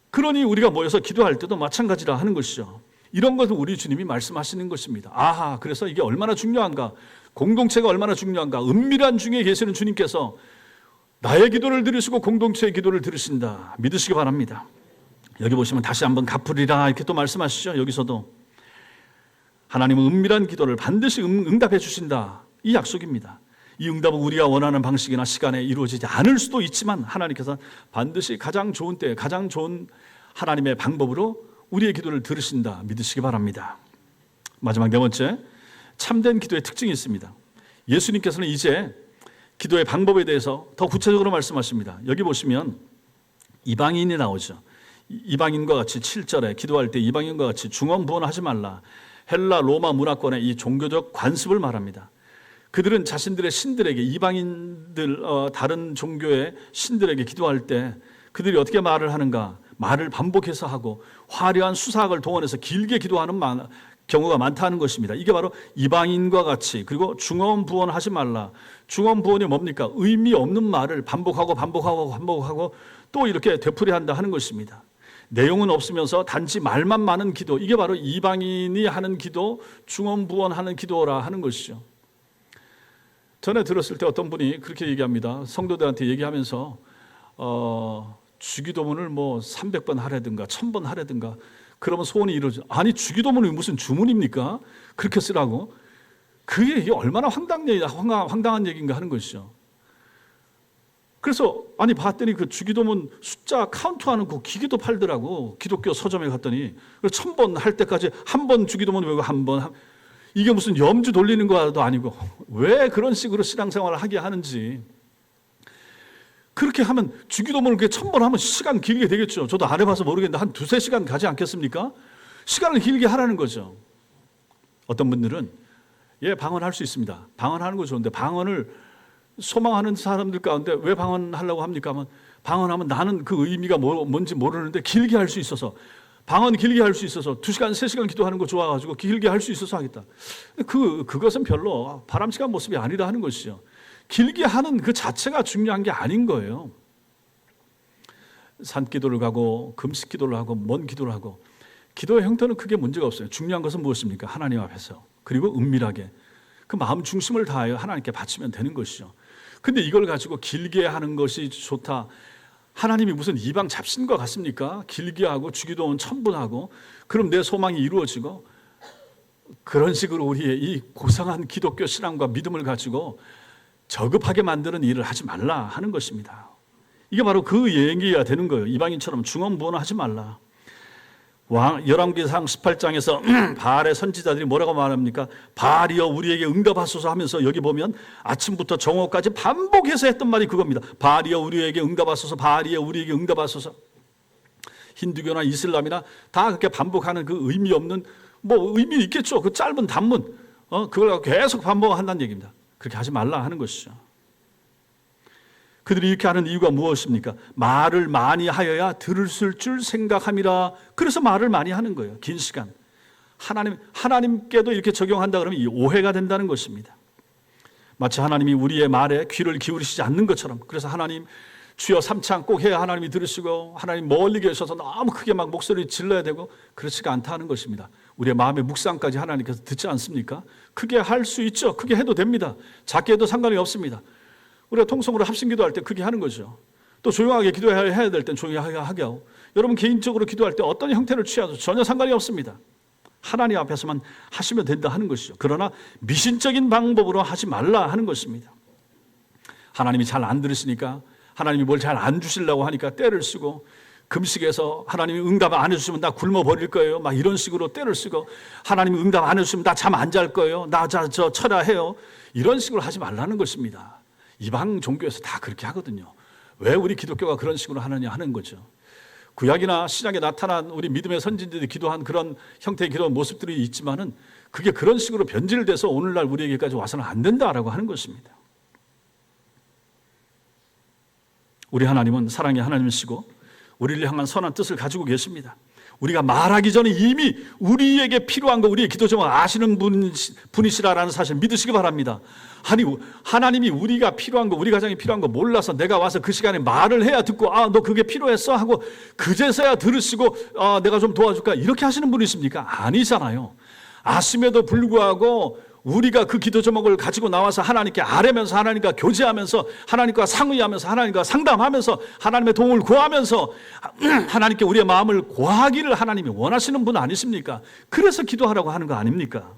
그러니 우리가 모여서 기도할 때도 마찬가지라 하는 것이죠. 이런 것을 우리 주님이 말씀하시는 것입니다. 아하, 그래서 이게 얼마나 중요한가? 공동체가 얼마나 중요한가? 은밀한 중에 계시는 주님께서 나의 기도를 들으시고 공동체의 기도를 들으신다. 믿으시기 바랍니다. 여기 보시면 다시 한번 갚으리라 이렇게 또 말씀하시죠. 여기서도 하나님은 은밀한 기도를 반드시 응답해 주신다. 이 약속입니다. 이 응답은 우리가 원하는 방식이나 시간에 이루어지지 않을 수도 있지만 하나님께서 반드시 가장 좋은 때, 가장 좋은 하나님의 방법으로 우리의 기도를 들으신다. 믿으시기 바랍니다. 마지막 네 번째, 참된 기도의 특징이 있습니다. 예수님께서는 이제 기도의 방법에 대해서 더 구체적으로 말씀하십니다. 여기 보시면 이방인이 나오죠. 이방인과 같이 7절에 기도할 때 이방인과 같이 중언부언하지 말라. 헬라 로마 문화권의 이 종교적 관습을 말합니다. 그들은 자신들의 신들에게, 이방인들 다른 종교의 신들에게 기도할 때 그들이 어떻게 말을 하는가? 말을 반복해서 하고 화려한 수사학을 동원해서 길게 기도하는 경우가 많다는 것입니다. 이게 바로 이방인과 같이, 그리고 중언부언하지 말라. 중언부언이 뭡니까? 의미 없는 말을 반복하고 또 이렇게 되풀이한다 하는 것입니다. 내용은 없으면서 단지 말만 많은 기도, 이게 바로 이방인이 하는 기도, 중언부언하는 기도라 하는 것이죠. 전에 들었을 때 어떤 분이 그렇게 얘기합니다. 성도들한테 얘기하면서 주기도문을 뭐 300번 하라든가 1000번 하라든가 그러면 소원이 이루어져. 아니 주기도문이 무슨 주문입니까? 그렇게 쓰라고. 그게 얼마나 황당한 얘기인가 하는 것이죠. 그래서 아니 봤더니 그 주기도문 숫자 카운트하는 그 기계도 팔더라고. 기독교 서점에 갔더니 1000번 할 때까지 한 번 주기도문 외우고 한 번. 이게 무슨 염주 돌리는 것도 아니고 왜 그런 식으로 신앙생활을 하게 하는지. 그렇게 하면 주기도문을 1000번 하면 시간 길게 되겠죠. 저도 안 해봐서 모르겠는데 한 2-3시간 가지 않겠습니까? 시간을 길게 하라는 거죠. 어떤 분들은 방언할 수 있습니다. 방언하는 거 좋은데 방언을 소망하는 사람들 가운데 왜 방언하려고 합니까? 하면 방언하면 나는 그 의미가 뭔지 모르는데 길게 할 수 있어서, 방언 길게 할 수 있어서 2시간, 3시간 기도하는 거 좋아가지고 길게 할 수 있어서 하겠다. 그것은 별로 바람직한 모습이 아니라 하는 것이죠. 길게 하는 그 자체가 중요한 게 아닌 거예요. 산기도를 가고 금식 기도를 하고 먼 기도를 하고, 기도의 형태는 크게 문제가 없어요. 중요한 것은 무엇입니까? 하나님 앞에서, 그리고 은밀하게 그 마음 중심을 다하여 하나님께 바치면 되는 것이죠. 근데 이걸 가지고 길게 하는 것이 좋다, 하나님이 무슨 이방 잡신과 같습니까? 길게 하고 주기도원 천분하고 그럼 내 소망이 이루어지고, 그런 식으로 우리의 이 고상한 기독교 신앙과 믿음을 가지고 저급하게 만드는 일을 하지 말라 하는 것입니다. 이게 바로 그 얘기가 되는 거예요. 이방인처럼 중언부언하지 말라. 열왕기상 18장에서 바알의 선지자들이 뭐라고 말합니까? 바알이여 우리에게 응답하소서 하면서, 여기 보면 아침부터 정오까지 반복해서 했던 말이 그겁니다. 바알이여 우리에게 응답하소서, 바알이여 우리에게 응답하소서. 힌두교나 이슬람이나 다 그렇게 반복하는 그 의미 없는, 뭐 의미 있겠죠, 그 짧은 단문, 그걸 계속 반복한다는 얘기입니다. 그렇게 하지 말라 하는 것이죠. 그들이 이렇게 하는 이유가 무엇입니까? 말을 많이 하여야 들을 줄 생각함이라. 그래서 말을 많이 하는 거예요. 긴 시간. 하나님께도 이렇게 적용한다 그러면 이 오해가 된다는 것입니다. 마치 하나님이 우리의 말에 귀를 기울이시지 않는 것처럼. 그래서 하나님 주여 삼창 꼭 해야 하나님이 들으시고, 하나님 멀리 계셔서 너무 크게 막 목소리 질러야 되고, 그렇지가 않다는 것입니다. 우리의 마음의 묵상까지 하나님께서 듣지 않습니까? 크게 할 수 있죠. 크게 해도 됩니다. 작게 해도 상관이 없습니다. 우리가 통성으로 합심기도할 때 크게 하는 거죠. 또 조용하게 기도해야 될 땐 조용하게 하고, 여러분 개인적으로 기도할 때 어떤 형태를 취하도 전혀 상관이 없습니다. 하나님 앞에서만 하시면 된다 하는 것이죠. 그러나 미신적인 방법으로 하지 말라 하는 것입니다. 하나님이 잘 안 들으시니까, 하나님이 뭘 잘 안 주시려고 하니까 때를 쓰고, 금식에서 하나님이 응답 안 해주시면 나 굶어 버릴 거예요, 막 이런 식으로 때를 쓰고, 하나님이 응답 안 해주시면 나 잠 안 잘 거예요, 나 저 철야해요, 이런 식으로 하지 말라는 것입니다. 이방 종교에서 다 그렇게 하거든요. 왜 우리 기독교가 그런 식으로 하느냐 하는 거죠. 구약이나 신약에 나타난 우리 믿음의 선진들이 기도한 그런 형태의 기도 모습들이 있지만은, 그게 그런 식으로 변질돼서 오늘날 우리에게까지 와서는 안 된다라고 하는 것입니다. 우리 하나님은 사랑의 하나님이시고 우리를 향한 선한 뜻을 가지고 계십니다. 우리가 말하기 전에 이미 우리에게 필요한 거, 우리의 기도 제목을 아시는 분이시라는 사실 믿으시기 바랍니다. 아니, 하나님이 우리가 필요한 거, 우리 가정이 필요한 거 몰라서 내가 와서 그 시간에 말을 해야 듣고, 너 그게 필요했어 하고 그제서야 들으시고, 내가 좀 도와줄까, 이렇게 하시는 분이십니까? 아니잖아요. 아심에도 불구하고 우리가 그 기도 제목을 가지고 나와서 하나님께 아뢰면서, 하나님과 교제하면서, 하나님과 상의하면서, 하나님과 상담하면서, 하나님의 도움을 구하면서 하나님께 우리의 마음을 고하기를 하나님이 원하시는 분 아니십니까? 그래서 기도하라고 하는 거 아닙니까?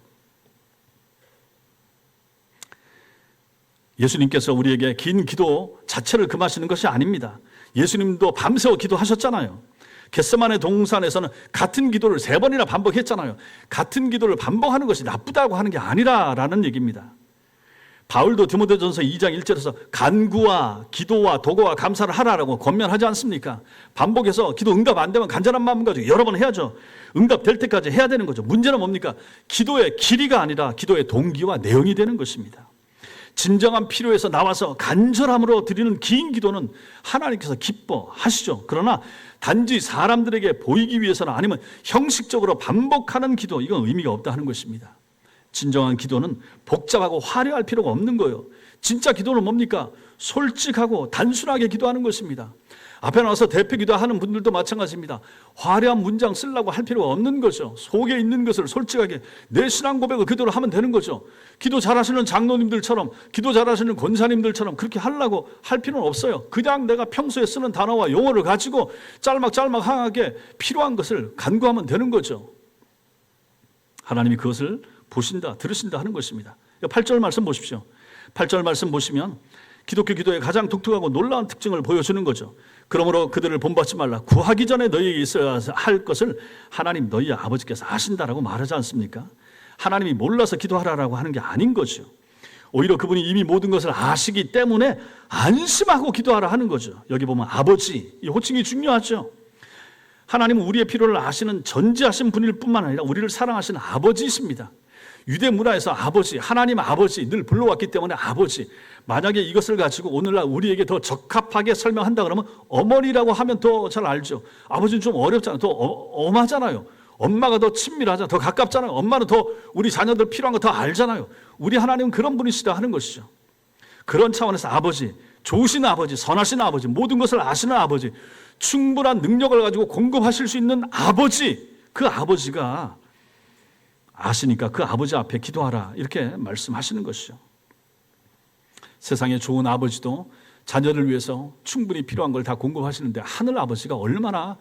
예수님께서 우리에게 긴 기도 자체를 금하시는 것이 아닙니다. 예수님도 밤새워 기도하셨잖아요. 겟세마네 동산에서는 같은 기도를 3번이나 반복했잖아요. 같은 기도를 반복하는 것이 나쁘다고 하는 게 아니라라는 얘기입니다. 바울도 디모데전서 2장 1절에서 간구와 기도와 도구와 감사를 하라라고 권면하지 않습니까? 반복해서 기도 응답 안 되면 간절한 마음 가지고 여러 번 해야죠. 응답될 때까지 해야 되는 거죠. 문제는 뭡니까? 기도의 길이가 아니라 기도의 동기와 내용이 되는 것입니다. 진정한 필요에서 나와서 간절함으로 드리는 긴 기도는 하나님께서 기뻐하시죠. 그러나 단지 사람들에게 보이기 위해서나 아니면 형식적으로 반복하는 기도, 이건 의미가 없다 하는 것입니다. 진정한 기도는 복잡하고 화려할 필요가 없는 거예요. 진짜 기도는 뭡니까? 솔직하고 단순하게 기도하는 것입니다. 앞에 나와서 대표 기도하는 분들도 마찬가지입니다. 화려한 문장 쓰려고 할 필요가 없는 거죠. 속에 있는 것을 솔직하게 내 신앙 고백을 그대로 하면 되는 거죠. 기도 잘하시는 장로님들처럼, 기도 잘하시는 권사님들처럼 그렇게 하려고 할 필요는 없어요. 그냥 내가 평소에 쓰는 단어와 용어를 가지고 짤막짤막하게 필요한 것을 간구하면 되는 거죠. 하나님이 그것을 보신다, 들으신다 하는 것입니다. 8절 말씀 보십시오. 8절 말씀 보시면 기독교 기도의 가장 독특하고 놀라운 특징을 보여주는 거죠. 그러므로 그들을 본받지 말라. 구하기 전에 너희에게 있어야 할 것을 하나님 너희 아버지께서 하신다라고 말하지 않습니까? 하나님이 몰라서 기도하라라고 하는 게 아닌 거죠. 오히려 그분이 이미 모든 것을 아시기 때문에 안심하고 기도하라 하는 거죠. 여기 보면 아버지, 이 호칭이 중요하죠. 하나님은 우리의 필요를 아시는 전지하신 분일 뿐만 아니라 우리를 사랑하시는 아버지이십니다. 유대 문화에서 아버지, 하나님 아버지 늘 불러왔기 때문에 아버지, 만약에 이것을 가지고 오늘날 우리에게 더 적합하게 설명한다 그러면 어머니라고 하면 더 잘 알죠. 아버지는 좀 어렵잖아요. 더 엄하잖아요. 엄마가 더 친밀하잖아요. 더 가깝잖아요. 엄마는 더 우리 자녀들 필요한 거 더 알잖아요. 우리 하나님은 그런 분이시다 하는 것이죠. 그런 차원에서 아버지, 좋으신 아버지, 선하신 아버지, 모든 것을 아시는 아버지, 충분한 능력을 가지고 공급하실 수 있는 아버지, 그 아버지가 아시니까 그 아버지 앞에 기도하라 이렇게 말씀하시는 것이죠. 세상에 좋은 아버지도 자녀를 위해서 충분히 필요한 걸 다 공급하시는데 하늘 아버지가 얼마나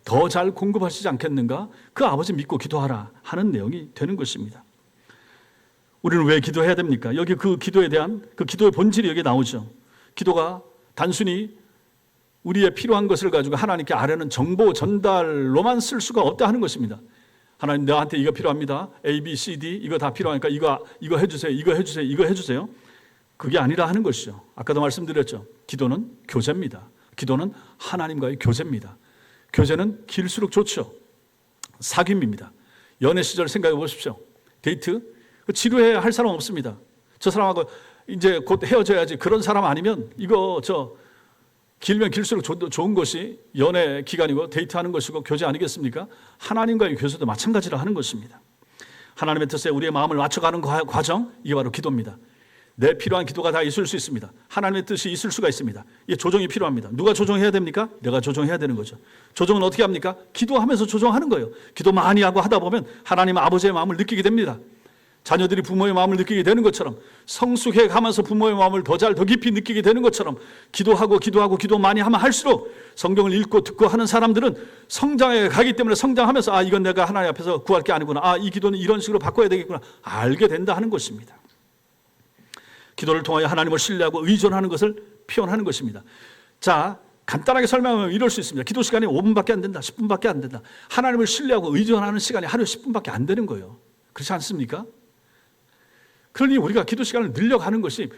더 잘 공급하시지 않겠는가? 그 아버지 믿고 기도하라 하는 내용이 되는 것입니다. 우리는 왜 기도해야 됩니까? 여기 그 기도에 대한 그 기도의 본질이 여기 나오죠. 기도가 단순히 우리의 필요한 것을 가지고 하나님께 아뢰는 정보 전달로만 쓸 수가 없다 하는 것입니다. 하나님 나한테 이거 필요합니다. A, B, C, D 이거 다 필요하니까 이거 해주세요. 이거 해주세요. 이거 해주세요. 그게 아니라 하는 것이죠. 아까도 말씀드렸죠. 기도는 교제입니다. 기도는 하나님과의 교제입니다. 교제는 길수록 좋죠. 사귐입니다. 연애 시절 생각해 보십시오. 데이트 지루해 할 사람 없습니다. 저 사람하고 이제 곧 헤어져야지. 그런 사람 아니면 이거 길면 길수록 좋은 것이 연애 기간이고 데이트하는 것이고 교제 아니겠습니까? 하나님과의 교제도 마찬가지라 하는 것입니다. 하나님의 뜻에 우리의 마음을 맞춰가는 과정, 이게 바로 기도입니다. 내 필요한 기도가 다 있을 수 있습니다. 하나님의 뜻이 있을 수가 있습니다. 이게 조정이 필요합니다. 누가 조정해야 됩니까? 내가 조정해야 되는 거죠. 조정은 어떻게 합니까? 기도하면서 조정하는 거예요. 기도 많이 하고 하다 보면 하나님 아버지의 마음을 느끼게 됩니다. 자녀들이 부모의 마음을 느끼게 되는 것처럼 성숙해 가면서 부모의 마음을 더 깊이 느끼게 되는 것처럼 기도하고 기도 많이 하면 할수록 성경을 읽고 듣고 하는 사람들은 성장해 가기 때문에 성장하면서 이건 내가 하나님 앞에서 구할 게 아니구나. 이 기도는 이런 식으로 바꿔야 되겠구나. 알게 된다 하는 것입니다. 기도를 통하여 하나님을 신뢰하고 의존하는 것을 표현하는 것입니다. 자, 간단하게 설명하면 이럴 수 있습니다. 기도 시간이 5분밖에 안 된다. 10분밖에 안 된다. 하나님을 신뢰하고 의존하는 시간이 하루에 10분밖에 안 되는 거예요. 그렇지 않습니까? 그러니 우리가 기도 시간을 늘려가는 것이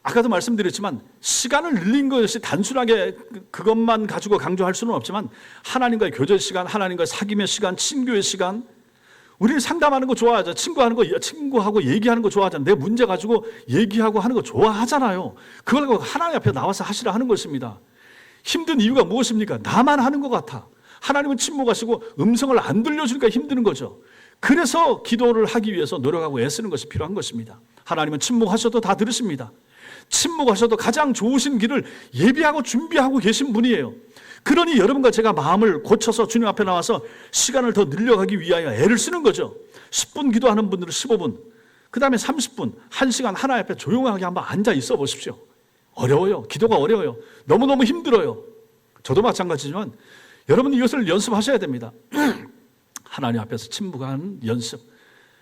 아까도 말씀드렸지만 시간을 늘린 것이 단순하게 그것만 가지고 강조할 수는 없지만 하나님과의 교제 시간, 하나님과의 사귐의 시간, 친교의 시간, 우리는 상담하는 거 좋아하죠. 친구하고 얘기하는 거 좋아하잖아요. 내 문제 가지고 얘기하고 하는 거 좋아하잖아요. 그걸 가지고 하나님 앞에 나와서 하시라 하는 것입니다. 힘든 이유가 무엇입니까? 나만 하는 것 같아. 하나님은 침묵하시고 음성을 안 들려주니까 힘드는 거죠. 그래서 기도를 하기 위해서 노력하고 애쓰는 것이 필요한 것입니다. 하나님은 침묵하셔도 다 들으십니다. 침묵하셔도 가장 좋으신 길을 예비하고 준비하고 계신 분이에요. 그러니 여러분과 제가 마음을 고쳐서 주님 앞에 나와서 시간을 더 늘려가기 위하여 애를 쓰는 거죠. 10분 기도하는 분들은 15분, 그 다음에 30분, 1시간 하나님 앞에 조용하게 한번 앉아 있어 보십시오. 어려워요. 기도가 어려워요. 너무너무 힘들어요. 저도 마찬가지지만 여러분 이것을 연습하셔야 됩니다. 하나님 앞에서 침묵하는 연습.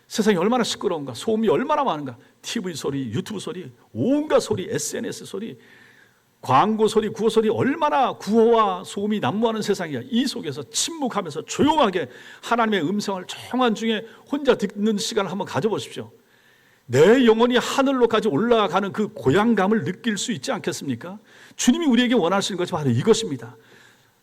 세상이 얼마나 시끄러운가, 소음이 얼마나 많은가, TV 소리, 유튜브 소리, 온갖 소리, SNS 소리, 광고 소리, 구호 소리, 얼마나 구호와 소음이 난무하는 세상이야. 이 속에서 침묵하면서 조용하게 하나님의 음성을 조용한 중에 혼자 듣는 시간을 한번 가져보십시오. 내 영혼이 하늘로까지 올라가는 그 고향감을 느낄 수 있지 않겠습니까? 주님이 우리에게 원하시는 것이 바로 이것입니다.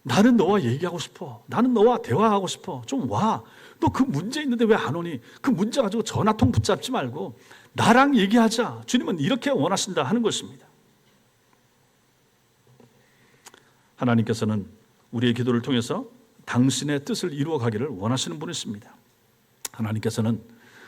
나는 너와 얘기하고 싶어. 나는 너와 대화하고 싶어. 좀 와. 너 그 문제 있는데 왜 안 오니? 그 문제 가지고 전화통 붙잡지 말고 나랑 얘기하자. 주님은 이렇게 원하신다 하는 것입니다. 하나님께서는 우리의 기도를 통해서 당신의 뜻을 이루어 가기를 원하시는 분이십니다. 하나님께서는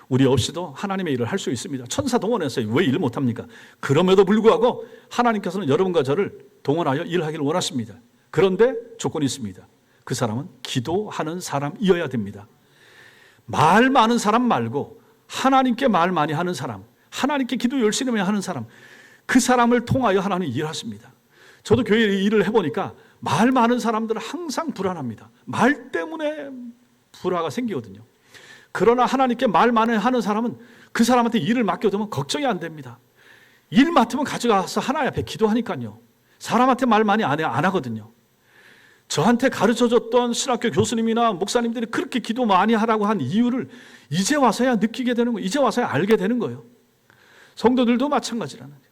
우리 없이도 하나님의 일을 할 수 있습니다. 천사 동원해서 왜 일 못합니까? 그럼에도 불구하고 하나님께서는 여러분과 저를 동원하여 일하기를 원하십니다. 그런데 조건이 있습니다. 그 사람은 기도하는 사람이어야 됩니다. 말 많은 사람 말고 하나님께 말 많이 하는 사람, 하나님께 기도 열심히 하는 사람, 그 사람을 통하여 하나님이 일하십니다. 저도 교회 일을 해보니까 말 많은 사람들은 항상 불안합니다. 말 때문에 불화가 생기거든요. 그러나 하나님께 말 많이 하는 사람은 그 사람한테 일을 맡겨두면 걱정이 안 됩니다. 일 맡으면 가져가서 하나님 앞에 기도하니까요. 사람한테 말 많이 안 하거든요. 저한테 가르쳐줬던 신학교 교수님이나 목사님들이 그렇게 기도 많이 하라고 한 이유를 이제 와서야 느끼게 되는 거예요. 이제 와서야 알게 되는 거예요. 성도들도 마찬가지라는 거예요.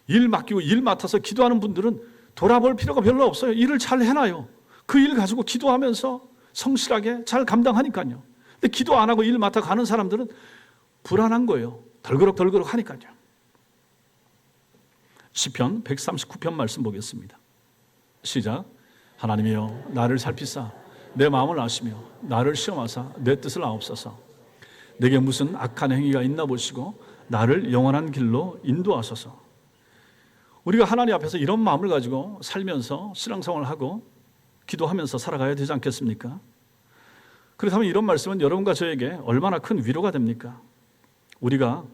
일 맡기고 일 맡아서 기도하는 분들은 돌아볼 필요가 별로 없어요. 일을 잘 해놔요. 그 일 가지고 기도하면서 성실하게 잘 감당하니까요. 근데 기도 안 하고 일 맡아 가는 사람들은 불안한 거예요. 덜그럭 하니까요. 시편 139편 말씀 보겠습니다. 시작. 하나님이여 나를 살피사 내 마음을 아시며 나를 시험하사 내 뜻을 아옵소서. 내게 무슨 악한 행위가 있나 보시고 나를 영원한 길로 인도하소서. 우리가 하나님 앞에서 이런 마음을 가지고 살면서 신앙생활을 하고 기도하면서 살아가야 되지 않겠습니까? 그렇다면 이런 말씀은 여러분과 저에게 얼마나 큰 위로가 됩니까? 우리가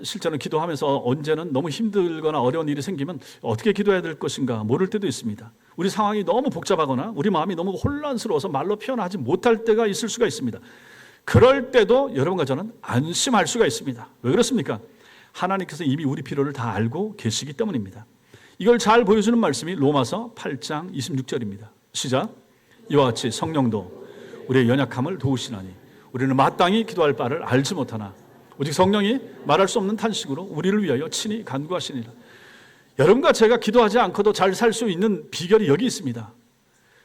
실제로 기도하면서 언제는 너무 힘들거나 어려운 일이 생기면 어떻게 기도해야 될 것인가 모를 때도 있습니다. 우리 상황이 너무 복잡하거나 우리 마음이 너무 혼란스러워서 말로 표현하지 못할 때가 있을 수가 있습니다. 그럴 때도 여러분과 저는 안심할 수가 있습니다. 왜 그렇습니까? 하나님께서 이미 우리 필요를 다 알고 계시기 때문입니다. 이걸 잘 보여주는 말씀이 로마서 8장 26절입니다. 시작. 이와 같이 성령도 우리의 연약함을 도우시나니 우리는 마땅히 기도할 바를 알지 못하나 오직 성령이 말할 수 없는 탄식으로 우리를 위하여 친히 간구하시니라. 여러분과 제가 기도하지 않고도 잘 살 수 있는 비결이 여기 있습니다.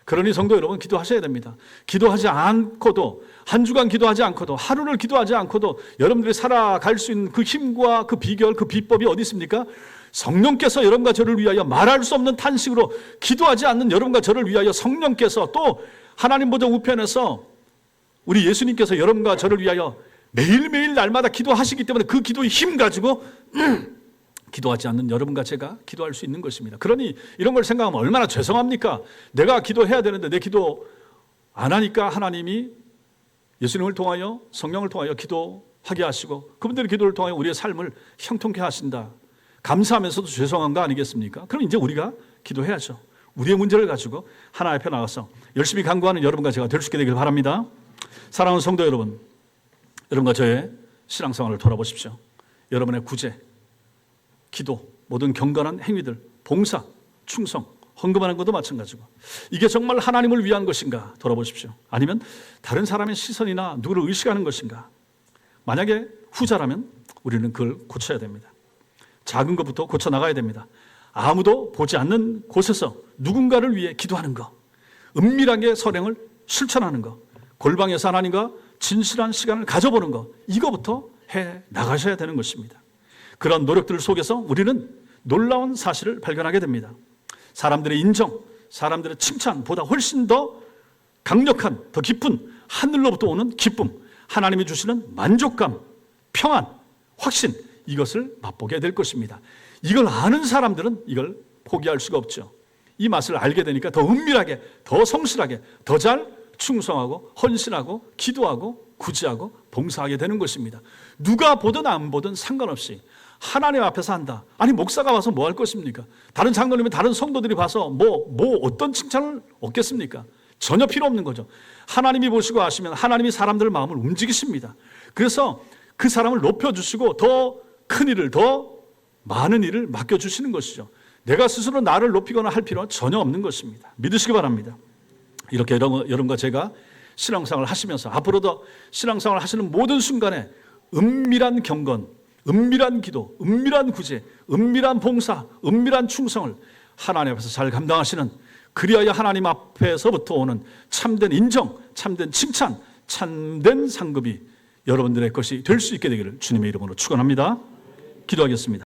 그러니 성도 여러분 기도하셔야 됩니다. 기도하지 않고도 한 주간 기도하지 않고도 하루를 기도하지 않고도 여러분들이 살아갈 수 있는 그 힘과 그 비결, 그 비법이 어디 있습니까? 성령께서 여러분과 저를 위하여 말할 수 없는 탄식으로 기도하지 않는 여러분과 저를 위하여 성령께서 또 하나님 보좌 우편에서 우리 예수님께서 여러분과 저를 위하여 매일매일 날마다 기도하시기 때문에 그 기도의 힘 가지고 기도하지 않는 여러분과 제가 기도할 수 있는 것입니다. 그러니 이런 걸 생각하면 얼마나 죄송합니까? 내가 기도해야 되는데 내 기도 안 하니까 하나님이 예수님을 통하여 성령을 통하여 기도하게 하시고 그분들의 기도를 통하여 우리의 삶을 형통케 하신다. 감사하면서도 죄송한 거 아니겠습니까? 그럼 이제 우리가 기도해야죠. 우리의 문제를 가지고 하나님 앞에 나가서 열심히 간구하는 여러분과 제가 될 수 있게 되길 바랍니다. 사랑하는 성도 여러분, 여러분과 저의 신앙생활을 돌아보십시오. 여러분의 구제, 기도, 모든 경건한 행위들, 봉사, 충성, 헌금하는 것도 마찬가지고 이게 정말 하나님을 위한 것인가 돌아보십시오. 아니면 다른 사람의 시선이나 누구를 의식하는 것인가. 만약에 후자라면 우리는 그걸 고쳐야 됩니다. 작은 것부터 고쳐나가야 됩니다. 아무도 보지 않는 곳에서 누군가를 위해 기도하는 것, 은밀하게 선행을 실천하는 것, 골방에서 하나님과 진실한 시간을 가져보는 것, 이거부터 해 나가셔야 되는 것입니다. 그런 노력들 속에서 우리는 놀라운 사실을 발견하게 됩니다. 사람들의 인정, 사람들의 칭찬보다 훨씬 더 강력한, 더 깊은 하늘로부터 오는 기쁨, 하나님이 주시는 만족감, 평안, 확신, 이것을 맛보게 될 것입니다. 이걸 아는 사람들은 이걸 포기할 수가 없죠. 이 맛을 알게 되니까 더 은밀하게, 더 성실하게, 더 잘 충성하고 헌신하고 기도하고 구제하고 봉사하게 되는 것입니다. 누가 보든 안 보든 상관없이 하나님 앞에서 한다. 아니 목사가 와서 뭐 할 것입니까? 다른 장로님이 다른 성도들이 봐서 뭐 어떤 칭찬을 얻겠습니까? 전혀 필요 없는 거죠. 하나님이 보시고 아시면 하나님이 사람들 마음을 움직이십니다. 그래서 그 사람을 높여주시고 더 큰 일을, 더 많은 일을 맡겨주시는 것이죠. 내가 스스로 나를 높이거나 할 필요는 전혀 없는 것입니다. 믿으시기 바랍니다. 이렇게 여러분과 제가 신앙생활을 하시면서 앞으로도 신앙생활을 하시는 모든 순간에 은밀한 경건, 은밀한 기도, 은밀한 구제, 은밀한 봉사, 은밀한 충성을 하나님 앞에서 잘 감당하시는, 그리하여 하나님 앞에서부터 오는 참된 인정, 참된 칭찬, 참된 상급이 여러분들의 것이 될 수 있게 되기를 주님의 이름으로 축원합니다. 기도하겠습니다.